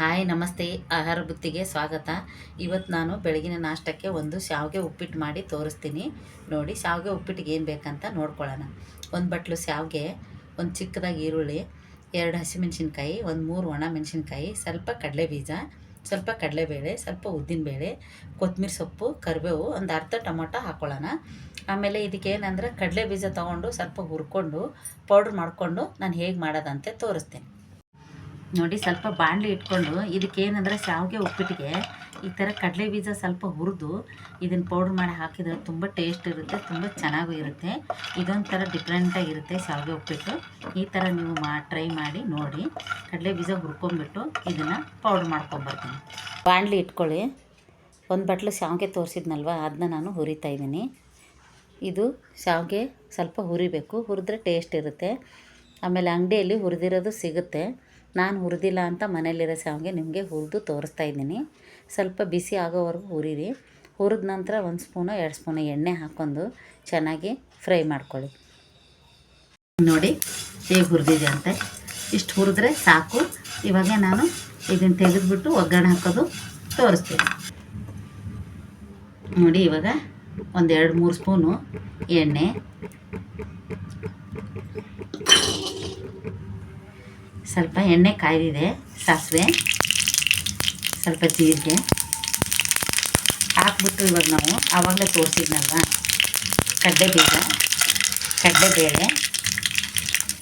Hi ನಮಸ್ತೆ. ಆಹಾರ ಬುತ್ತಿಗೆ ಸ್ವಾಗತ. ಇವತ್ತು ನಾನು ಬೆಳಗಿನ ನಾಷ್ಟಕ್ಕೆ ಒಂದು ಶಾವಿಗೆ ಉಪ್ಪಿಟ್ಟು ಮಾಡಿ ತೋರಿಸ್ತೀನಿ. ನೋಡಿ, ಶಾವಿಗೆ ಉಪ್ಪಿಟ್ಟಿಗೆ ಏನು ಬೇಕಂತ ನೋಡ್ಕೊಳ್ಳೋಣ. ಒಂದು ಬಟ್ಲು ಶಾವಿಗೆ, ಒಂದು ಚಿಕ್ಕದಾಗಿ ಈರುಳ್ಳಿ, 2 ಹಸಿಮೆಣ್ಸಿನ್ಕಾಯಿ, ಒಂದು 3 ಒಣ ಮೆಣಸಿನ್ಕಾಯಿ, ಸ್ವಲ್ಪ ಕಡಲೆ ಬೀಜ, ಸ್ವಲ್ಪ ಕಡಲೆಬೇಳೆ, ಸ್ವಲ್ಪ ಉದ್ದಿನಬೇಳೆ, ಕೊತ್ತಂಬರಿ ಸೊಪ್ಪು, ಕರಿಬೇವು, ಒಂದು ಅರ್ಧ ಟೊಮೊಟೊ ಹಾಕ್ಕೊಳ್ಳೋಣ. ಆಮೇಲೆ ಇದಕ್ಕೆ ಏನಂದರೆ ಕಡಲೆ ಬೀಜ ತೊಗೊಂಡು ಸ್ವಲ್ಪ ಹುರ್ಕೊಂಡು ಪೌಡ್ರ್ ಮಾಡಿಕೊಂಡು ನಾನು ಹೇಗೆ ಮಾಡೋದಂತೆ ತೋರಿಸ್ತೀನಿ. ನೋಡಿ, ಸ್ವಲ್ಪ ಬಾಣಲಿ ಇಟ್ಕೊಂಡು ಇದಕ್ಕೇನಂದರೆ ಶಾವಿಗೆ ಉಪ್ಪಿಟ್ಟಿಗೆ ಈ ಥರ ಕಡಲೆ ಬೀಜ ಸ್ವಲ್ಪ ಹುರಿದು ಇದನ್ನು ಪೌಡ್ರ್ ಮಾಡಿ ಹಾಕಿದರೆ ತುಂಬ ಟೇಸ್ಟ್ ಇರುತ್ತೆ, ತುಂಬ ಚೆನ್ನಾಗೂ ಇರುತ್ತೆ. ಇದೊಂಥರ ಡಿಫ್ರೆಂಟಾಗಿರುತ್ತೆ ಶಾವಿಗೆ ಉಪ್ಪಿಟ್ಟು. ಈ ಥರ ನೀವು ಟ್ರೈ ಮಾಡಿ ನೋಡಿ. ಕಡಲೆ ಬೀಜ ಹುರ್ಕೊಂಬಿಟ್ಟು ಇದನ್ನು ಪೌಡ್ರ್ ಮಾಡ್ಕೊಂಬರ್ತೀನಿ. ಬಾಣಲಿ ಇಟ್ಕೊಳ್ಳಿ. ಒಂದು ಬಟ್ಲು ಶಾವಿಗೆ ತೋರಿಸಿದ್ನಲ್ವ, ಅದನ್ನ ನಾನು ಹುರಿತಾ ಇದ್ದೀನಿ. ಇದು ಶಾವಿಗೆ ಸ್ವಲ್ಪ ಹುರಿಬೇಕು, ಹುರಿದ್ರೆ ಟೇಸ್ಟ್ ಇರುತ್ತೆ. ಆಮೇಲೆ ಅಂಗಡಿಯಲ್ಲಿ ಹುರಿದಿರೋದು ಸಿಗುತ್ತೆ. ನಾನು ಹುರಿದಿಲ್ಲ ಅಂತ ಮನೇಲಿರೋ ಶಾವಿಗೆ ನಿಮಗೆ ಹುರಿದು ತೋರಿಸ್ತಾ ಇದ್ದೀನಿ. ಸ್ವಲ್ಪ ಬಿಸಿ ಆಗೋವರೆಗೂ ಹುರಿರಿ. ಹುರಿದ ನಂತರ 1 ಸ್ಪೂನು 2 ಸ್ಪೂನು ಎಣ್ಣೆ ಹಾಕ್ಕೊಂಡು ಚೆನ್ನಾಗಿ ಫ್ರೈ ಮಾಡ್ಕೊಳ್ಳಿ. ನೋಡಿ ಹೇಗೆ ಹುರಿದಿದೆ ಅಂತ. ಇಷ್ಟು ಹುರಿದ್ರೆ ಸಾಕು. ಇವಾಗ ನಾನು ಇದನ್ನು ತೆಗೆದುಬಿಟ್ಟು ಒಗ್ಗರಣೆ ಹಾಕೋದು ತೋರಿಸ್ತೀನಿ. ನೋಡಿ, ಇವಾಗ ಒಂದು 2-3 ಸ್ಪೂನು ಎಣ್ಣೆ, ಸ್ವಲ್ಪ ಎಣ್ಣೆ ಕಾಯ್ದಿದೆ, ಸಾಸಿವೆ, ಸ್ವಲ್ಪ ಜೀರಿಗೆ ಹಾಕ್ಬಿಟ್ಟು ಇವಾಗ ನಾವು ಆವಾಗಲೇ ತೋರಿಸಿದ್ನಲ್ವ ಕಡಲೆಬೀಜ, ಕಡಲೆಬೇಳೆ,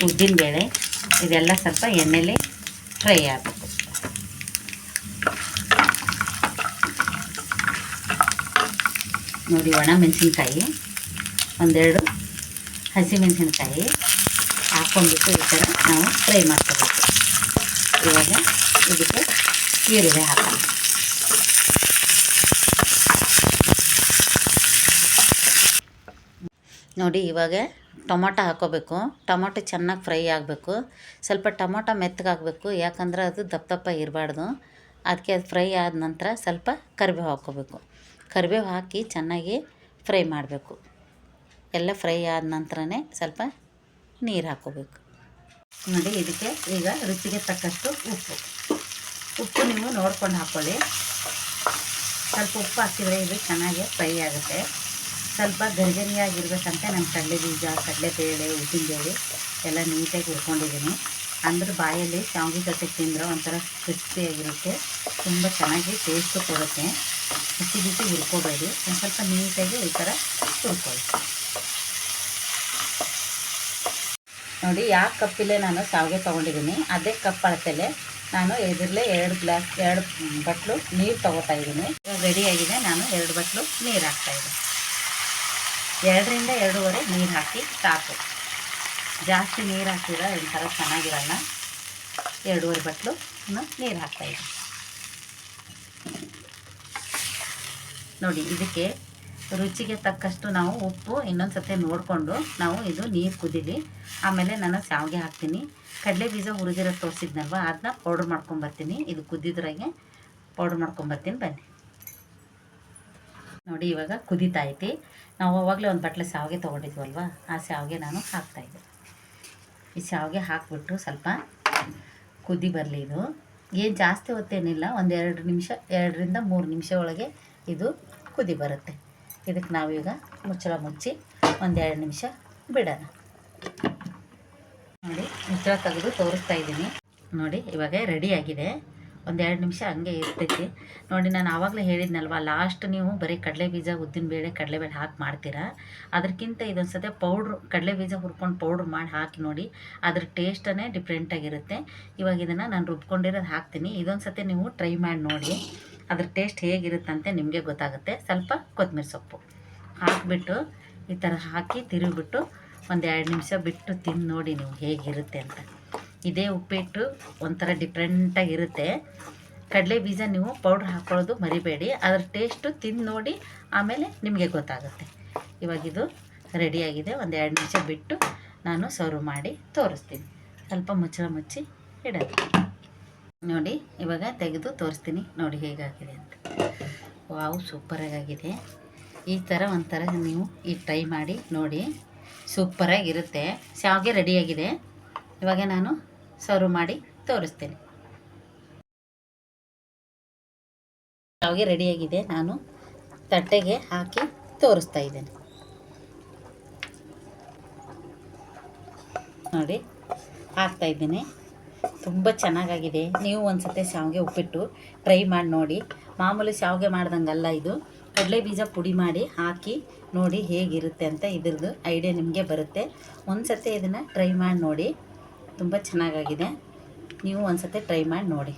ಉದ್ದಿನಬೇಳೆ ಇದೆಲ್ಲ ಸ್ವಲ್ಪ ಎಣ್ಣೆಲಿ ಫ್ರೈ ಆಗಬೇಕು. ನೋಡಿ, ಒಣ ಮೆಣಸಿನ್ಕಾಯಿ, 1-2 ಹಸಿಮೆಣಸಿನ್ಕಾಯಿ ಹಾಕ್ಕೊಂಡ್ಬಿಟ್ಟು ಈ ಥರ ನಾವು ಫ್ರೈ ಮಾಡ್ಕೋಬೇಕು. ಇವಾಗ ಇದಕ್ಕೆ ಈರುಳ್ಳಿ ಹಾಕೋಣ. ನೋಡಿ, ಇವಾಗ ಟೊಮೊಟೊ ಹಾಕ್ಕೋಬೇಕು. ಟೊಮೊಟೊ ಚೆನ್ನಾಗಿ ಫ್ರೈ ಆಗಬೇಕು. ಸ್ವಲ್ಪ ಟೊಮೊಟೊ ಮೆತ್ತಗಾಗಬೇಕು, ಯಾಕಂದ್ರೆ ಅದು ದಪ್ಪ ದಪ್ಪ ಇರಬಾರ್ದು. ಅದಕ್ಕೆ ಅದು ಫ್ರೈ ಆದ ನಂತರ ಸ್ವಲ್ಪ ಕರಿಬೇವು ಹಾಕ್ಕೋಬೇಕು. ಕರಿಬೇವು ಹಾಕಿ ಚೆನ್ನಾಗಿ ಫ್ರೈ ಮಾಡಬೇಕು. ಎಲ್ಲ ಫ್ರೈ ಆದ ನಂತರನೇ ಸ್ವಲ್ಪ ನೀರು ಹಾಕ್ಕೋಬೇಕು. ನೋಡಿ, ಇದಕ್ಕೆ ಈಗ ರುಚಿಗೆ ತಕ್ಕಷ್ಟು ಉಪ್ಪು ನೀವು ನೋಡ್ಕೊಂಡು ಹಾಕ್ಕೊಳ್ಳಿ. ಸ್ವಲ್ಪ ಉಪ್ಪು ಹಾಕಿದರೆ ಇದು ಚೆನ್ನಾಗಿ ಫ್ರೈ ಆಗುತ್ತೆ. ಸ್ವಲ್ಪ ಗರಿಗರಿಯಾಗಿರ್ಬೇಕಂತ ನಾನು ಕಡಲೆಬೀಜ, ಕಡಲೆಬೇಳೆ, ಉದ್ದಿನಬೇಳೆ ಎಲ್ಲ ನೀಟಾಗಿ ಹುರ್ಕೊಂಡಿದ್ದೀನಿ. ಅಂದ್ರೆ ಬಾಯಲ್ಲಿ ಶಾವಿಗೆ ಜೊತೆ ತಿಂದರೆ ಒಂಥರ ಕ್ರಿಸ್ಪಿಯಾಗಿರುತ್ತೆ, ತುಂಬ ಚೆನ್ನಾಗಿ ಟೇಸ್ಟು ಕೊಡುತ್ತೆ. ಬಿಸಿ ಬಿಸಿ ಹುರ್ಕೋಬೇಡಿ, ಒಂದು ಸ್ವಲ್ಪ ನೀಟಾಗಿ ಈ ಥರ ಹುರ್ಕೊಳ್ಳಿ. ನೋಡಿ, ಯಾವ ಕಪ್ಪಿಲೆ ನಾನು ಶಾವಿಗೆ ತೊಗೊಂಡಿದ್ದೀನಿ ಅದೇ ಕಪ್ ಅಳತೆಲೆ ನಾನು ಇದರಲ್ಲೇ 2 ಬಟ್ಲು ನೀರು ತೊಗೋತಾ ಇದ್ದೀನಿ. ರೆಡಿಯಾಗಿದೆ. ನಾನು 2 ಬಟ್ಲು ನೀರು ಹಾಕ್ತಾಯಿದ್ದೀನಿ. 2ರಿಂದ 2.5 ನೀರು ಹಾಕಿ ಸಾಕು. ಜಾಸ್ತಿ ನೀರು ಹಾಕಿದ್ರೆ ಒಂಥರ ಚೆನ್ನಾಗಿರಲ್ಲ. 2.5 ಬಟ್ಲು ನೀರು ಹಾಕ್ತಾಯಿದ್ದೀನಿ. ನೋಡಿ, ಇದಕ್ಕೆ ರುಚಿಗೆ ತಕ್ಕಷ್ಟು ನಾವು ಉಪ್ಪು ಇನ್ನೊಂದು ಸತಿ ನೋಡಿಕೊಂಡು ನಾವು ಇದು ನೀರು ಕುದೀಲಿ. ಆಮೇಲೆ ನಾನು ಶಾವಿಗೆ ಹಾಕ್ತೀನಿ. ಕಡಲೆ ಬೀಜ ಹುರಿದಿರೋ ತೋರಿಸಿದ್ನಲ್ವ, ಅದನ್ನ ಪೌಡ್ರ್ ಮಾಡ್ಕೊಂಬರ್ತೀನಿ. ಇದು ಕುದ್ದಿದ್ರಾಗೆ ಪೌಡ್ರ್ ಮಾಡ್ಕೊಂಬರ್ತೀನಿ, ಬನ್ನಿ. ನೋಡಿ, ಇವಾಗ ಕುದೀತಾ ಐತಿ. ನಾವು ಅವಾಗಲೇ ಒಂದು ಬಟ್ಲೆ ಶಾವಿಗೆ ತೊಗೊಂಡಿದ್ವಲ್ವ, ಆ ಶಾವಿಗೆ ನಾನು ಹಾಕ್ತಾಯಿದ್ದೆ. ಈ ಶಾವಿಗೆ ಹಾಕಿಬಿಟ್ಟು ಸ್ವಲ್ಪ ಕುದಿ ಬರಲಿ. ಇದು ಏನು ಜಾಸ್ತಿ ಹೊತ್ತೇನಿಲ್ಲ, ಒಂದು 2 ನಿಮಿಷ, 2ರಿಂದ 3 ನಿಮಿಷ ಒಳಗೆ ಇದು ಕುದಿ ಬರುತ್ತೆ. ಇದಕ್ಕೆ ನಾವೀಗ ಮುಚ್ಚಳ ಮುಚ್ಚಿ 1-2 ನಿಮಿಷ ಬಿಡೋಣ. ನೋಡಿ, ಮುಚ್ಚಳ ತೆಗೆದು ತೋರಿಸ್ತಾ ಇದ್ದೀನಿ. ನೋಡಿ, ಇವಾಗ ರೆಡಿಯಾಗಿದೆ. 1-2 ನಿಮಿಷ ಹಂಗೆ ಇರ್ತೈತಿ. ನೋಡಿ, ನಾನು ಆವಾಗಲೇ ಹೇಳಿದ್ನಲ್ವ, ಲಾಸ್ಟ್ ನೀವು ಬರೀ ಕಡಲೆಬೀಜ, ಉದ್ದಿನಬೇಳೆ, ಕಡಲೆಬೇಳೆ ಹಾಕಿ ಮಾಡ್ತೀರಾ. ಅದಕ್ಕಿಂತ ಇದೊಂದು ಸತಿ ಪೌಡ್ರು ಕಡಲೆಬೀಜ ಹುರ್ಕೊಂಡು ಪೌಡ್ರ್ ಮಾಡಿ ಹಾಕಿ ನೋಡಿ, ಅದ್ರ ಟೇಸ್ಟೇ ಡಿಫ್ರೆಂಟಾಗಿರುತ್ತೆ. ಇವಾಗ ಇದನ್ನು ನಾನು ರುಬ್ಕೊಂಡಿರೋದು ಹಾಕ್ತೀನಿ. ಇದೊಂದು ಸತಿ ನೀವು ಟ್ರೈ ಮಾಡಿ ನೋಡಿ, ಅದ್ರ ಟೇಸ್ಟ್ ಹೇಗಿರುತ್ತಂತೆ ನಿಮಗೆ ಗೊತ್ತಾಗುತ್ತೆ. ಸ್ವಲ್ಪ ಕೊತ್ತಂಬರಿ ಸೊಪ್ಪು ಹಾಕಿಬಿಟ್ಟು ಈ ಥರ ಹಾಕಿ ತಿರುಗಿಬಿಟ್ಟು 1-2 ನಿಮಿಷ ಬಿಟ್ಟು ತಿಂದು ನೋಡಿ ನೀವು ಹೇಗಿರುತ್ತೆ ಅಂತ. ಇದೇ ಉಪ್ಪಿಟ್ಟು ಒಂಥರ ಡಿಫ್ರೆಂಟಾಗಿರುತ್ತೆ. ಕಡಲೆ ಬೀಜ ನೀವು ಪೌಡ್ರ್ ಹಾಕ್ಕೊಳ್ಳೋದು ಮರಿಬೇಡಿ. ಅದ್ರ ಟೇಸ್ಟು ತಿಂದು ನೋಡಿ, ಆಮೇಲೆ ನಿಮಗೆ ಗೊತ್ತಾಗುತ್ತೆ. ಇವಾಗಿದು ರೆಡಿಯಾಗಿದೆ. 1-2 ನಿಮಿಷ ಬಿಟ್ಟು ನಾನು ಸರ್ವ್ ಮಾಡಿ ತೋರಿಸ್ತೀನಿ. ಸ್ವಲ್ಪ ಮುಚ್ಚಳ ಮುಚ್ಚಿ ಇಡೋದು. ನೋಡಿ, ಇವಾಗ ತೆಗೆದು ತೋರಿಸ್ತೀನಿ. ನೋಡಿ ಹೇಗಾಗಿದೆ ಅಂತ. ವಾವ್, ಸೂಪರಾಗಿದೆ. ಈ ಥರ ಒಂಥರ ನೀವು ಟ್ರೈ ಮಾಡಿ ನೋಡಿ, ಸೂಪರಾಗಿರುತ್ತೆ. ಶಾವಿಗೆ ರೆಡಿಯಾಗಿದೆ. ಇವಾಗ ನಾನು ಸರ್ವ್ ಮಾಡಿ ತೋರಿಸ್ತೀನಿ. ಶಾವಿಗೆ ರೆಡಿಯಾಗಿದೆ. ನಾನು ತಟ್ಟೆಗೆ ಹಾಕಿ ತೋರಿಸ್ತಾ ಇದ್ದೇನೆ. ನೋಡಿ ಹಾಕ್ತಾ ಇದ್ದೀನಿ. ತುಂಬ ಚೆನ್ನಾಗಾಗಿದೆ. ನೀವು ಒಂದು ಸತಿ ಶಾವಿಗೆ ಉಪ್ಪಿಟ್ಟು ಟ್ರೈ ಮಾಡಿ ನೋಡಿ. ಮಾಮೂಲಿ ಶಾವಿಗೆ ಮಾಡ್ದಂಗಲ್ಲ ಇದು. ಕಡಲೆ ಬೀಜ ಪುಡಿ ಮಾಡಿ ಹಾಕಿ ನೋಡಿ ಹೇಗಿರುತ್ತೆ ಅಂತ ಇದ್ರದ್ದು ಐಡಿಯಾ ನಿಮಗೆ ಬರುತ್ತೆ. ಒಂದು ಸತಿ ಇದನ್ನು ಟ್ರೈ ಮಾಡಿ ನೋಡಿ. ತುಂಬ ಚೆನ್ನಾಗಾಗಿದೆ. ನೀವು ಒಂದು ಸತಿ ಟ್ರೈ ಮಾಡಿ ನೋಡಿ.